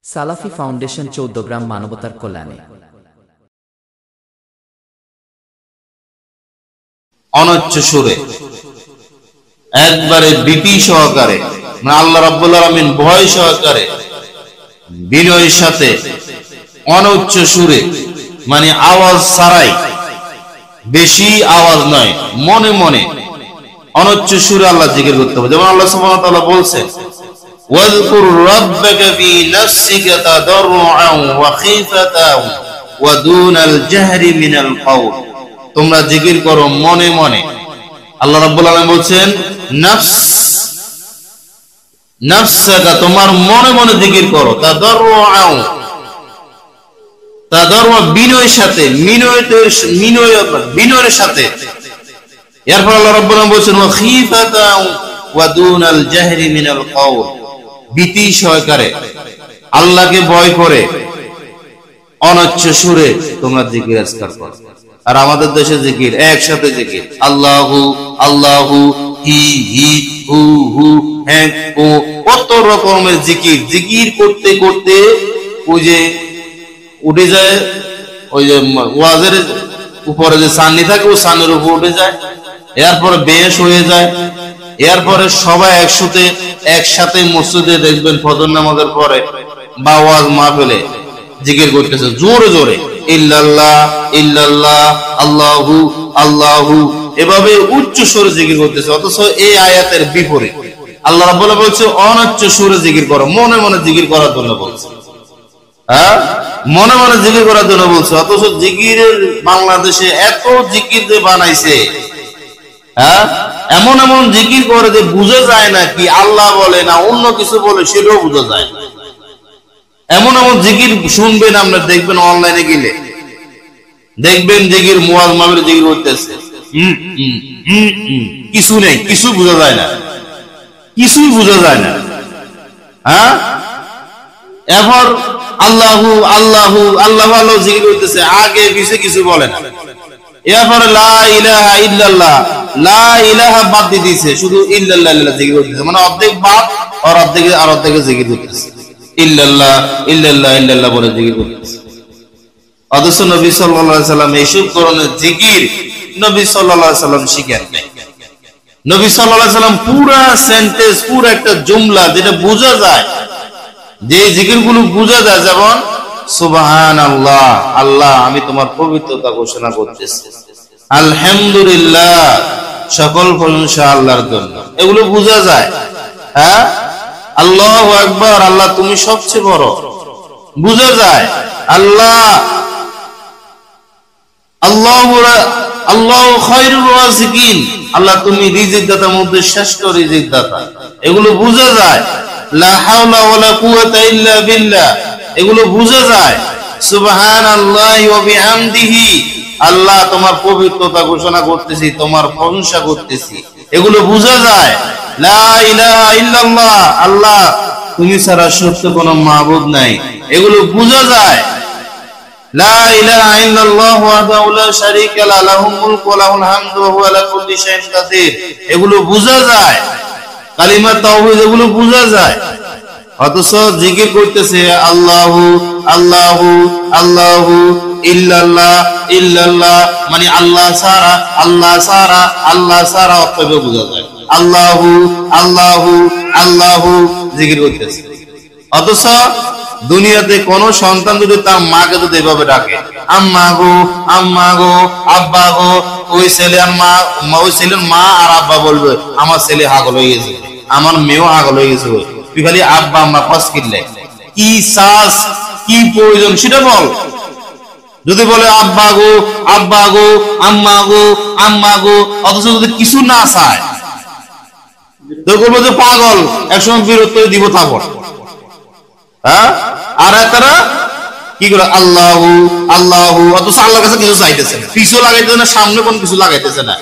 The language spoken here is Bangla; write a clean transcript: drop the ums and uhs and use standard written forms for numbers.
সালাফি ফাউন্ডেশন 14 গ্রাম মানবতার কল্যাণে। অনচ্চ সুরে একবারে ভীতি সহকারে, মানে আল্লাহ রাব্বুল আলামিন ভয় সহকারে, বিনয়ের সাথে অনচ্চ সুরে, মানে আওয়াজ ছাড়াই, বেশি আওয়াজ নয়, মনে মনে অনচ্চ সুরে আল্লাহ জিকির করতে হবে। যেমন আল্লাহ সুবহানাহু ওয়া তাআলা বলছেন, ওয়াযকুর রাব্বাকা ফী নাফসিকা তাদাররুআন ওয়া খীফাতান ওয়া দুনাল জাহরি মিনাল কাওল। তোমরা জিকির করো মনে মনে। আল্লাহ রাব্বুল আলামিন বলছেন নাফসাকা, তোমার মনে মনে জিকির করো, তাদাররুআন, তাদাররু বিনয়ের সাথে, বিনয়ের সাথে। এরপর আল্লাহ রাব্বুল আলামিন বলছেন ওয়া খীফাতান ওয়া দুনাল জাহরি মিনাল কাওল, ভীতি সহকারে, আল্লাহকে ভয় করে অনচ্চ সুরে তোমরা জিকির আজকার করো। আর আমাদের দেশে জিকির একসাথে জিকির, আল্লাহু আল্লাহু, হি হি, হু হু, হ্যাঁ ও, কত রকমের জিকির। জিকির করতে করতে ওই যে উঠে যায়, ওই যে ওয়াজের উপরে যে সান্নি থাকে ও সান্নির উপর উঠে যায়, এরপরে বেশ হয়ে যায়। এরপরে সবাই একসাথে মসজিদে দেখবেন ফজর নামাজের পরে বা ওয়াজ মাহফিলে জিকির করতেছে জোরে জোরে, ইল্লাল্লাহ ইল্লাল্লাহ, আল্লাহু আল্লাহু, এভাবে উচ্চ সুরে জিকির করতেছে। অথচ এই আয়াতের বিপরীত আল্লাহ রাব্বুল আলামিন বলছে অনচ্চ সুরে জিকির করো, মনে মনে জিকির করার জন্য বলছে। হ্যাঁ, মনে মনে জিকির করার জন্য বলছে। অথচ জিকিরের বাংলাদেশে এত জিকির যে বানাইছে, হ্যাঁ, এমন এমন জিকির করে যে বুঝা যায় না কি আল্লাহ বলে না অন্য কিছু বলে, সেটাও বুঝা যায় না। এমন এমন জিকির শুনবেন, আমরা দেখবেন অনলাইনে গেলে দেখবেন জিকির মুয়াজ মাহফিলে জিকির করতেছে, কিছু নেই, কিছু বোঝা যায় না, কিছুই বোঝা যায় না। হ্যাঁ, এরপর আল্লাহু আল্লাহু আল্লাহু আল্লাহ জিকির করতেছে, আগে পিছে কিছু বলে না। এরপরে লা ইলাহা ইল্লাল্লাহ, লা ইলাহা বাদ দিয়ে দিয়েছে, শুধু ইল্লাল্লাহ ইল্লাল্লাহ জিকির করতেছে, মানে অর্ধেক বাদ আর অর্ধেকে জিকির করতেছে, ইল্লাল্লাহ ইল্লাল্লাহ ইল্লাল্লাহ বলে জিকির করতেছে। অথচ নবী সাল্লাল্লাহু আলাইহি সাল্লাম এইসব ধরনের জিকির নবী সাল্লাল্লাহু আলাইহি সাল্লাম শিখেন নাই। নবী সাল্লাল্লাহু আলাইহি সাল্লাম পুরা সেন্টেন্স, পুরো একটা জুমলা যেটা বোঝা যায়, যে জিকিরগুলো বোঝা যায়, যেমন সুবহানাল্লাহ, আল্লাহ আমি তোমার পবিত্রতা ঘোষণা করতেছি, আলহামদুলিল্লাহ, সকল প্রশংসা আল্লাহর জন্য, এগুলো বোঝা যায়। হ্যাঁ, আল্লাহু আকবার, আল্লাহ তুমি সবচেয়ে বড়, বোঝা যায়। আল্লাহু খায়রুর রাযিকিন, আল্লাহ তুমি রিজিক দাতার মধ্যে শ্রেষ্ঠ রিজিক দাতা, এগুলো বোঝা যায়। লা হাওলা ওয়ালা কুওয়াতা ইল্লা বিল্লাহ, এগুলো বোঝা যায়। সুবহানাল্লাহি ওয়া বিহামদিহি, আল্লাহ তোমার পবিত্রতা ঘোষণা করতেছি, তোমার প্রশংসা করতেছি, এগুলো বোঝা যায়। লা ইলাহা ইল্লাল্লাহ, আল্লাহ তুমি ছাড়া সত্য কোনো মাবুদ নাই, এগুলো বোঝা যায়। লা ইলাহা ইল্লাল্লাহু ওয়াহদাহু লা শারীকা লাহু, লাহুল মুলকু ওয়া লাহুল হামদু ওয়া হুয়া আলা কুল্লি শাইইন কাদির, এগুলো বোঝা যায়। কালিমা তাওহীদ, এগুলো বোঝা যায়। অথচ জিকির করতেছে আল্লাহু আল্লাহু আল্লাহু, ইল্লাল্লাহ ইল্লাল্লাহ, মানে আল্লাহ ছাড়া আল্লাহ ছাড়া আল্লাহ ছাড়া, অর্থকে বোঝা যায়। আল্লাহু আল্লাহু আল্লাহু জিকির করতেছে। অথচ দুনিয়াতে কোন সন্তান যদি তার মাকে যদি এভাবে ডাকে, আম্মা গো আম্মা গো, আব্বা গো, ওই ছেলে আর মা, ওই ছেলের মা আর আব্বা বলবে আমার ছেলে হাগল হয়ে গেছে, আমার মেয়েও হাগল হয়ে গেছে, তুই খালি আব্বা আম্মা পাস কিনলে কি চাস, কি প্রয়োজন সেটা বল। যদি বলে আব্বা গো আব্বা গো, আম্মা গো আম্মা গো, অথচ যদি কিছু না চায় তো বলবো যে পাগল, একসময় বিরক্ত দিব থাকো। হ্যাঁ, আর তারা কি করে আল্লাহু আল্লাহু, অথচ আল্লাহর কাছে কিছু চাইতেছে না, পিছু লাগাইতেছে না, সামনে কোন কিছু লাগাইতেছে না।